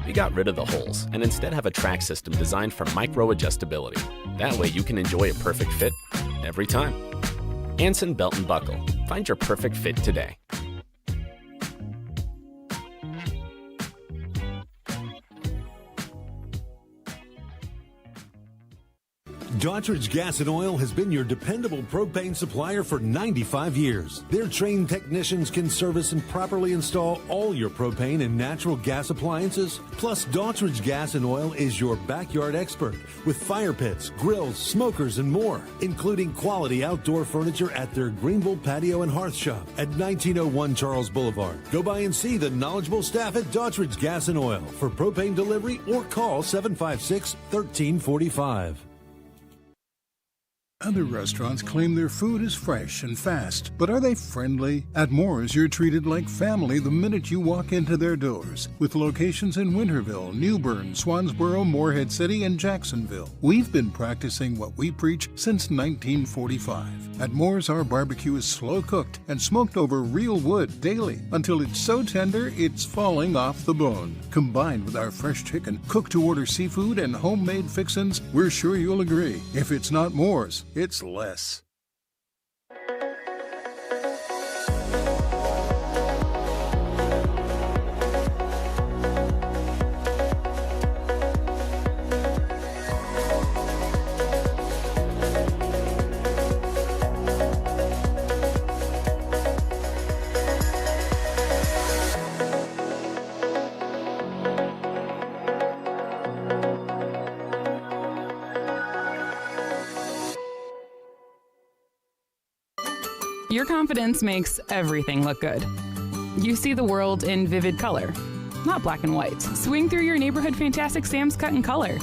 We got rid of the holes and instead have a track system designed for micro-adjustability. That way you can enjoy a perfect fit every time. Anson Belt and Buckle. Find your perfect fit today. Daughtridge Gas and Oil has been your dependable propane supplier for 95 years. Their trained technicians can service and properly install all your propane and natural gas appliances. Plus, Daughtridge Gas and Oil is your backyard expert with fire pits, grills, smokers, and more, including quality outdoor furniture at their Greenville Patio and Hearth Shop at 1901 Charles Boulevard. Go by and see the knowledgeable staff at Daughtridge Gas and Oil for propane delivery or call 756-1345. Other restaurants claim their food is fresh and fast, but are they friendly? At Moore's, you're treated like family the minute you walk into their doors. With locations in Winterville, New Bern, Swansboro, Morehead City, and Jacksonville. We've been practicing what we preach since 1945. At Moore's, our barbecue is slow cooked and smoked over real wood daily until it's so tender it's falling off the bone. Combined with our fresh chicken, cooked to order seafood, and homemade fixins, we're sure you'll agree. If it's not Moore's, it's less. Your confidence makes everything look good. You see the world in vivid color, not black and white. Swing through your neighborhood Fantastic Sam's Cut and Color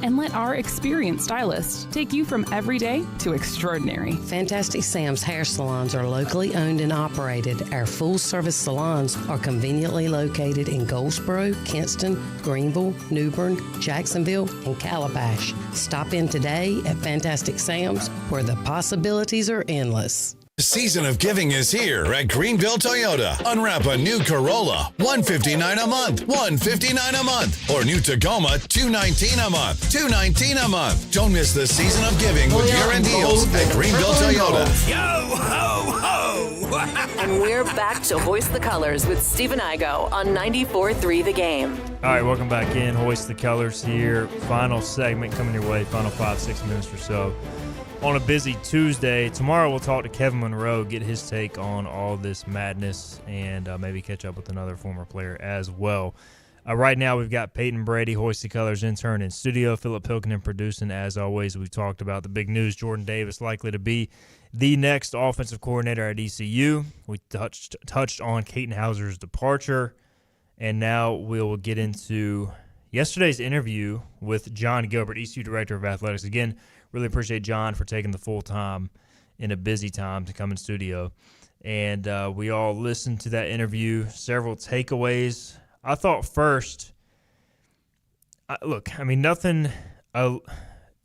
and let our experienced stylists take you from everyday to extraordinary. Fantastic Sam's hair salons are locally owned and operated. Our full-service salons are conveniently located in Goldsboro, Kinston, Greenville, New Bern, Jacksonville, and Calabash. Stop in today at Fantastic Sam's, where the possibilities are endless. The Season of Giving is here at Greenville Toyota. Unwrap a new Corolla, $159 a month, $159 a month. Or new Tacoma, $219 a month, $219 a month. Don't miss the Season of Giving with year-end deals at Greenville Toyota. Yo ho ho! And we're back to Hoist the Colors with Stephen Igo on 94.3 The Game. All right, welcome back in. Hoist the Colors here. Final segment coming your way, final 5-6 minutes or so. On a busy Tuesday. Tomorrow we'll talk to Kevin Monroe, get his take on all this madness, and maybe catch up with another former player as well. Right now we've got Peyton Brady, Hoist the Colors intern in studio, Philip Pilkinen producing. As always, we've talked about the big news, Jordan Davis likely to be the next offensive coordinator at ECU. We touched on Katen Hower's departure, and now we'll get into yesterday's interview with John Gilbert, ECU Director of Athletics. Again, really appreciate John for taking the full time in a busy time to come in studio. And we all listened to that interview, several takeaways. I thought first, nothing.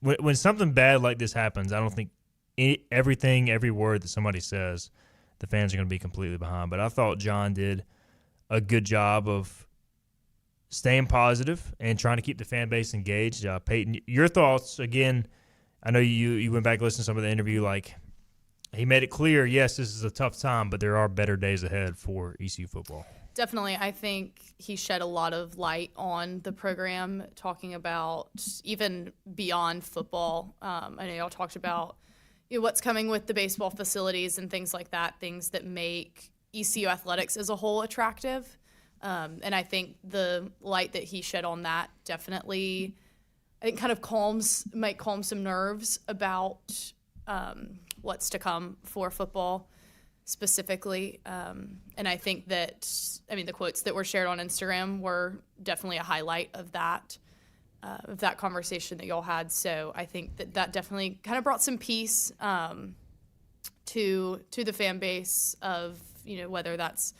When something bad like this happens, I don't think every word that somebody says, the fans are going to be completely behind. But I thought John did a good job of staying positive and trying to keep the fan base engaged. Peyton, your thoughts, again, I know you went back and listened to some of the interview. Like, he made it clear, yes, this is a tough time, but there are better days ahead for ECU football. Definitely. I think he shed a lot of light on the program, talking about even beyond football. I know y'all talked about what's coming with the baseball facilities and things like that, things that make ECU athletics as a whole attractive. And I think the light that he shed on that definitely, I think, kind of might calm some nerves about what's to come for football specifically. And I think that, the quotes that were shared on Instagram were definitely a highlight of that conversation that y'all had. So I think that definitely kind of brought some peace to the fan base of, whether that's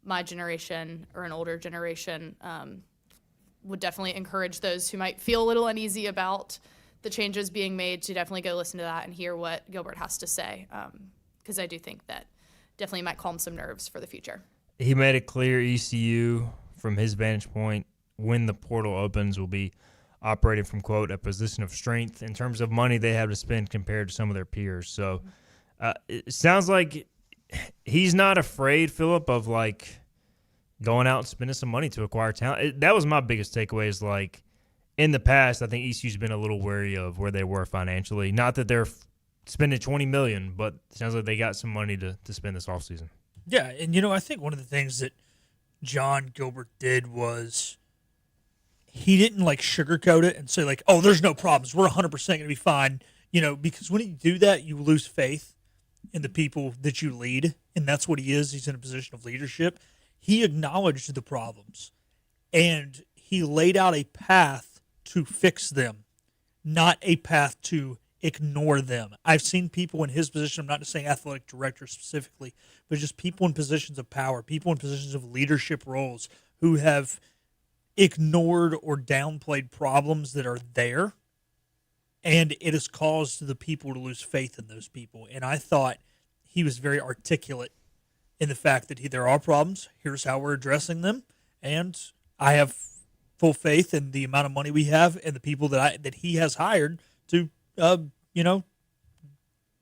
my generation or an older generation. Would definitely encourage those who might feel a little uneasy about the changes being made to definitely go listen to that and hear what Gilbert has to say, because I do think that definitely might calm some nerves for the future. He made it clear ECU, from his vantage point, when the portal opens, will be operating from, quote, a position of strength in terms of money they have to spend compared to some of their peers. So it sounds like he's not afraid, Philip, of going out and spending some money to acquire talent. That was my biggest takeaway, is in the past, I think ECU's been a little wary of where they were financially. Not that they're spending $20 million, but it sounds like they got some money to spend this offseason. Yeah, and I think one of the things that John Gilbert did was he didn't sugarcoat it and say oh, there's no problems, we're 100% going to be fine, because when you do that, you lose faith in the people that you lead, and that's what he is. He's in a position of leadership. He acknowledged the problems, and he laid out a path to fix them, not a path to ignore them. I've seen people in his position, I'm not just saying athletic director specifically, but just people in positions of power, people in positions of leadership roles who have ignored or downplayed problems that are there, and it has caused the people to lose faith in those people. And I thought he was very articulate in the fact that there are problems, here's how we're addressing them, and I have full faith in the amount of money we have and the people that he has hired to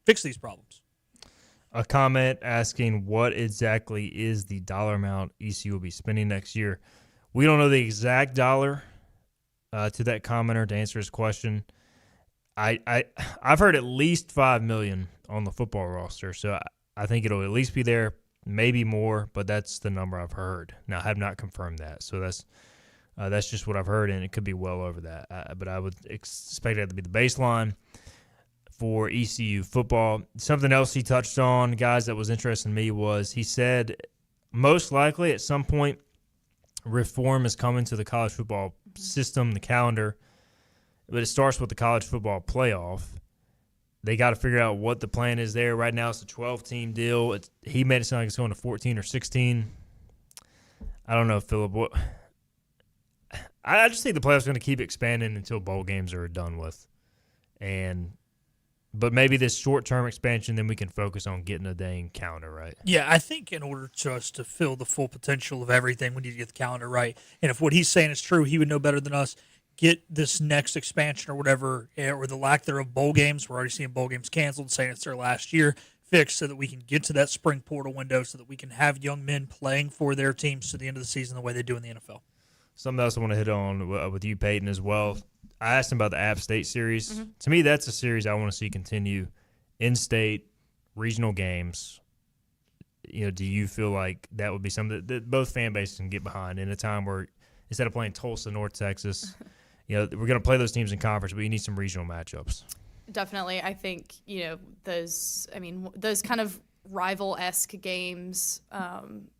fix these problems. A comment asking what exactly is the dollar amount ECU will be spending next year. We don't know the exact dollar to that commenter to answer his question. I've heard at least $5 million on the football roster, so I think it'll at least be there, maybe more, but that's the number I've heard. Now, I have not confirmed that, so that's just what I've heard, and it could be well over that. But I would expect that to be the baseline for ECU football. Something else he touched on, guys, that was interesting to me was he said most likely at some point reform is coming to the college football system, the calendar, but it starts with the college football playoff. They got to figure out what the plan is there. Right now it's a 12-team deal. He made it sound like it's going to 14 or 16. I don't know, Philip. I just think the playoffs are going to keep expanding until bowl games are done with. But maybe this short-term expansion, then we can focus on getting a dang calendar right. Yeah, I think in order for us to fill the full potential of everything, we need to get the calendar right. And if what he's saying is true, he would know better than us. Get this next expansion or whatever, or the lack thereof bowl games. We're already seeing bowl games canceled, saying it's their last year. fixed so that we can get to that spring portal window so that we can have young men playing for their teams to the end of the season the way they do in the NFL. Something else I want to hit on with you, Peyton, as well. I asked him about the App State series. To me, that's a series I want to see continue. In-state, regional games. Do you feel like that would be something that both fan bases can get behind in a time where instead of playing Tulsa, North Texas, we're going to play those teams in conference, but you need some regional matchups. Definitely. I think, those kind of rival-esque games,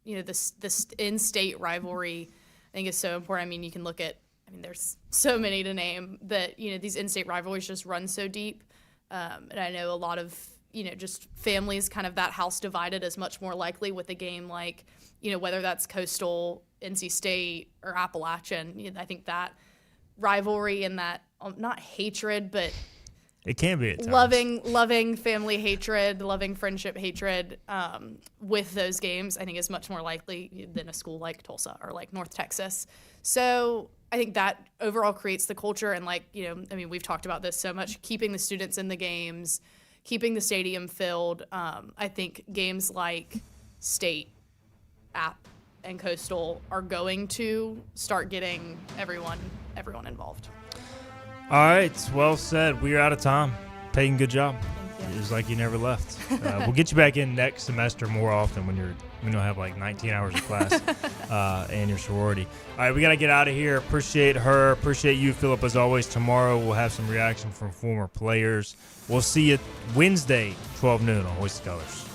this in-state rivalry, I think is so important. I mean, you can look at, there's so many to name that, these in-state rivalries just run so deep. And I know a lot of, just families, kind of that house divided is much more likely with a game like, whether that's Coastal, NC State, or Appalachian. I think that rivalry and that, not hatred, but it can be at times. Loving family hatred, loving friendship hatred with those games, I think is much more likely than a school like Tulsa or like North Texas. So I think that overall creates the culture and we've talked about this so much, keeping the students in the games, keeping the stadium filled. I think games like State, App, and Coastal are going to start getting everyone involved. All right, well said. We are out of time. Peyton, good job. It was like you never left. We'll get you back in next semester more often when we don't have like 19 hours of class and your sorority. All right, we got to get out of here. Appreciate her. Appreciate you, Philip, as always. Tomorrow we'll have some reaction from former players. We'll see you Wednesday, 12 noon on Hoist the Colors.